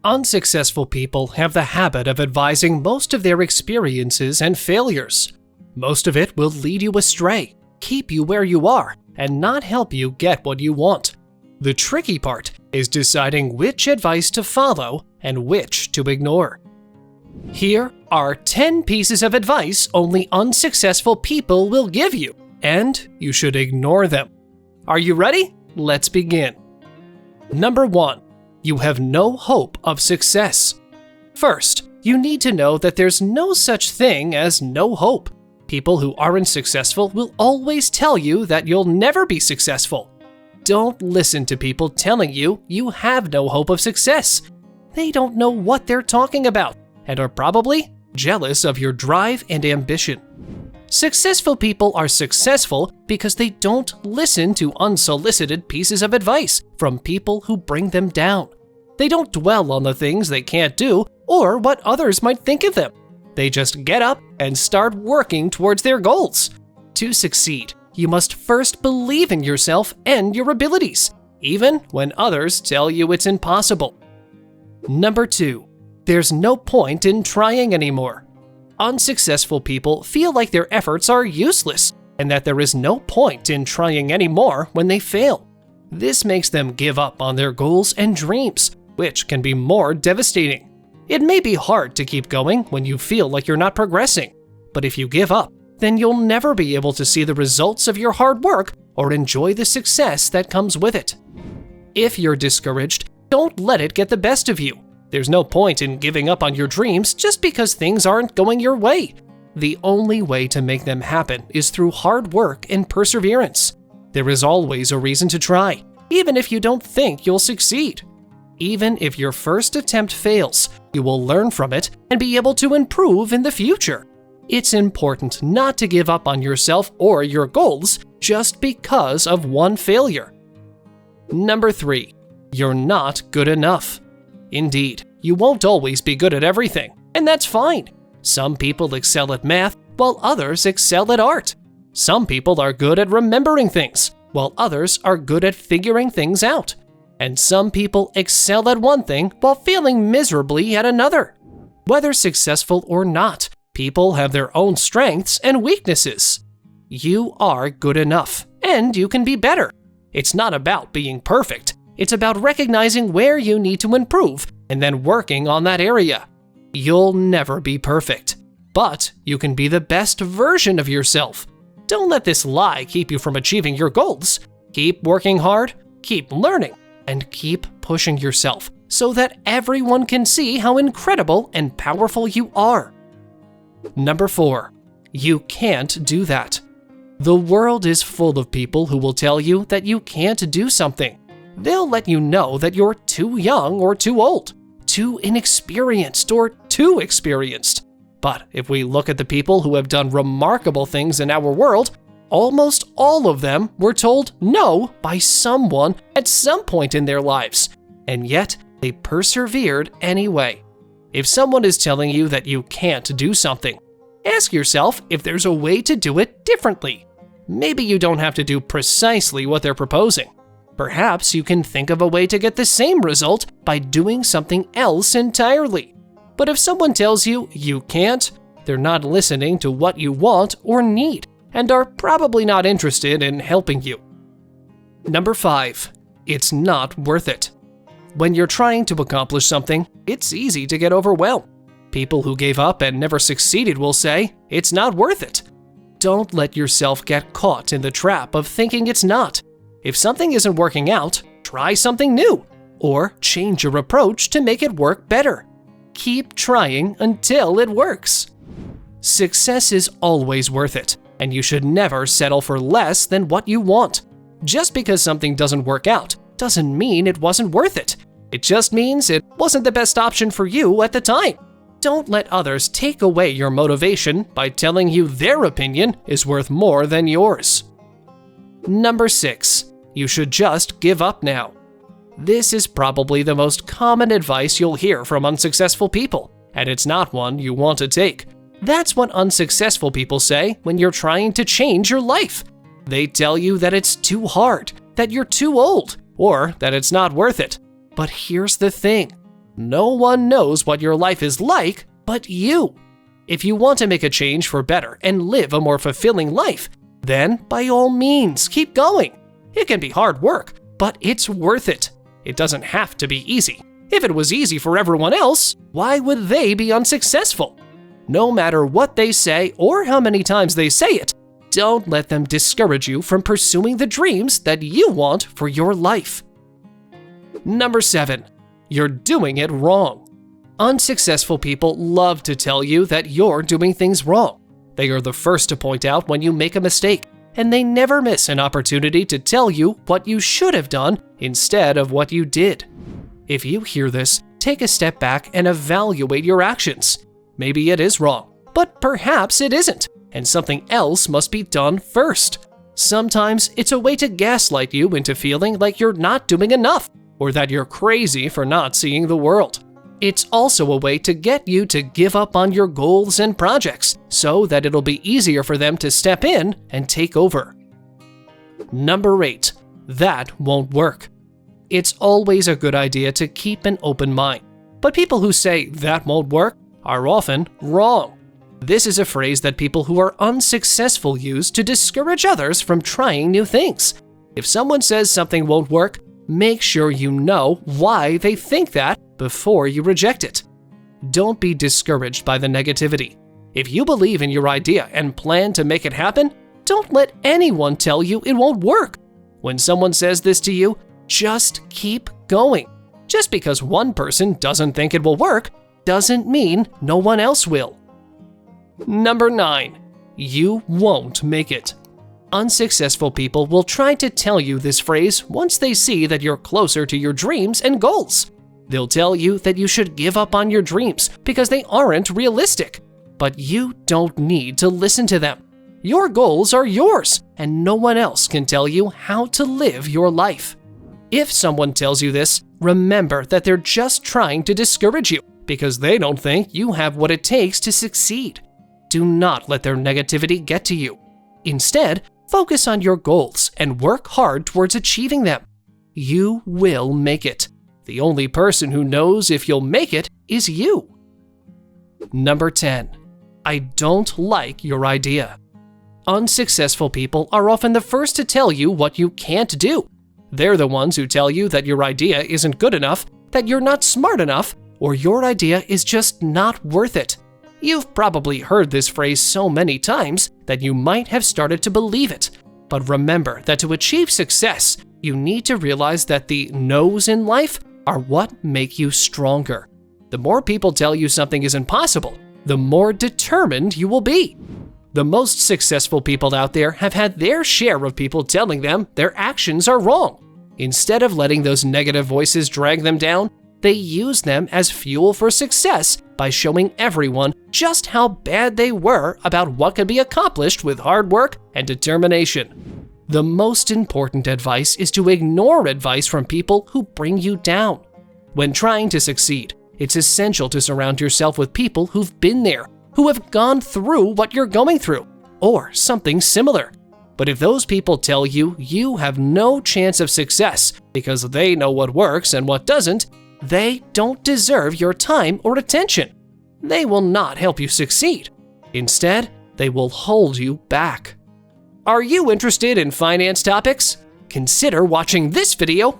Unsuccessful people have the habit of advising most of their experiences and failures. Most of it will lead you astray, keep you where you are, and not help you get what you want. The tricky part is deciding which advice to follow and which to ignore. Here are 10 pieces of advice only unsuccessful people will give you, and you should ignore them. Are you ready? Let's begin. Number 1. You have no hope of success. First, you need to know that there's no such thing as no hope. People who aren't successful will always tell you that you'll never be successful. Don't listen to people telling you you have no hope of success. They don't know what they're talking about and are probably jealous of your drive and ambition. Successful people are successful because they don't listen to unsolicited pieces of advice from people who bring them down. They don't dwell on the things they can't do or what others might think of them. They just get up and start working towards their goals. To succeed, you must first believe in yourself and your abilities, even when others tell you it's impossible. Number 2. There's no point in trying anymore. Unsuccessful people feel like their efforts are useless and that there is no point in trying anymore when they fail. This makes them give up on their goals and dreams, which can be more devastating. It may be hard to keep going when you feel like you're not progressing, but if you give up, then you'll never be able to see the results of your hard work or enjoy the success that comes with it. If you're discouraged, don't let it get the best of you. There's no point in giving up on your dreams just because things aren't going your way. The only way to make them happen is through hard work and perseverance. There is always a reason to try, even if you don't think you'll succeed. Even if your first attempt fails, you will learn from it and be able to improve in the future. It's important not to give up on yourself or your goals just because of one failure. Number 3. You're not good enough. Indeed, you won't always be good at everything, and that's fine. Some people excel at math, while others excel at art. Some people are good at remembering things, while others are good at figuring things out. And some people excel at one thing while failing miserably at another. Whether successful or not, people have their own strengths and weaknesses. You are good enough, and you can be better. It's not about being perfect. It's about recognizing where you need to improve and then working on that area. You'll never be perfect, but you can be the best version of yourself. Don't let this lie keep you from achieving your goals. Keep working hard, keep learning, and keep pushing yourself so that everyone can see how incredible and powerful you are. Number 4. You can't do that. The world is full of people who will tell you that you can't do something. They'll let you know that you're too young or too old, too inexperienced or too experienced. But if we look at the people who have done remarkable things in our world, almost all of them were told no by someone at some point in their lives, and yet they persevered anyway. If someone is telling you that you can't do something, ask yourself if there's a way to do it differently. Maybe you don't have to do precisely what they're proposing. Perhaps you can think of a way to get the same result by doing something else entirely. But if someone tells you you can't, they're not listening to what you want or need, and are probably not interested in helping you. Number 5. It's not worth it. When you're trying to accomplish something, it's easy to get overwhelmed. People who gave up and never succeeded will say, it's not worth it. Don't let yourself get caught in the trap of thinking it's not. If something isn't working out, try something new, or change your approach to make it work better. Keep trying until it works. Success is always worth it, and you should never settle for less than what you want. Just because something doesn't work out doesn't mean it wasn't worth it. It just means it wasn't the best option for you at the time. Don't let others take away your motivation by telling you their opinion is worth more than yours. Number 6. You should just give up now. This is probably the most common advice you'll hear from unsuccessful people, and it's not one you want to take. That's what unsuccessful people say when you're trying to change your life. They tell you that it's too hard, that you're too old, or that it's not worth it. But here's the thing. No one knows what your life is like but you. If you want to make a change for better and live a more fulfilling life, then by all means, keep going. It can be hard work, but it's worth it. It doesn't have to be easy. If it was easy for everyone else, why would they be unsuccessful? No matter what they say or how many times they say it, don't let them discourage you from pursuing the dreams that you want for your life. Number 7. You're doing it wrong. Unsuccessful people love to tell you that you're doing things wrong. They are the first to point out when you make a mistake, and they never miss an opportunity to tell you what you should have done instead of what you did. If you hear this, take a step back and evaluate your actions. Maybe it is wrong, but perhaps it isn't, and something else must be done first. Sometimes it's a way to gaslight you into feeling like you're not doing enough, or that you're crazy for not seeing the world. It's also a way to get you to give up on your goals and projects so that it'll be easier for them to step in and take over. Number 8. That won't work. It's always a good idea to keep an open mind, but people who say that won't work are often wrong. This is a phrase that people who are unsuccessful use to discourage others from trying new things. If someone says something won't work, make sure you know why they think that before you reject it. Don't be discouraged by the negativity. If you believe in your idea and plan to make it happen, don't let anyone tell you it won't work. When someone says this to you, just keep going. Just because one person doesn't think it will work doesn't mean no one else will. Number 9. You won't make it. Unsuccessful people will try to tell you this phrase once they see that you're closer to your dreams and goals. They'll tell you that you should give up on your dreams because they aren't realistic. But you don't need to listen to them. Your goals are yours, and no one else can tell you how to live your life. If someone tells you this, remember that they're just trying to discourage you because they don't think you have what it takes to succeed. Do not let their negativity get to you. Instead, focus on your goals and work hard towards achieving them. You will make it. The only person who knows if you'll make it is you. Number 10. I don't like your idea. Unsuccessful people are often the first to tell you what you can't do. They're the ones who tell you that your idea isn't good enough, that you're not smart enough, or your idea is just not worth it. You've probably heard this phrase so many times that you might have started to believe it. But remember that to achieve success, you need to realize that the no's in life are what make you stronger. The more people tell you something is impossible, the more determined you will be. The most successful people out there have had their share of people telling them their actions are wrong. Instead of letting those negative voices drag them down, they use them as fuel for success by showing everyone just how bad they were about what can be accomplished with hard work and determination. The most important advice is to ignore advice from people who bring you down. When trying to succeed, it's essential to surround yourself with people who've been there, who have gone through what you're going through, or something similar. But if those people tell you you have no chance of success because they know what works and what doesn't, they don't deserve your time or attention. They will not help you succeed. Instead, they will hold you back. Are you interested in finance topics? Consider watching this video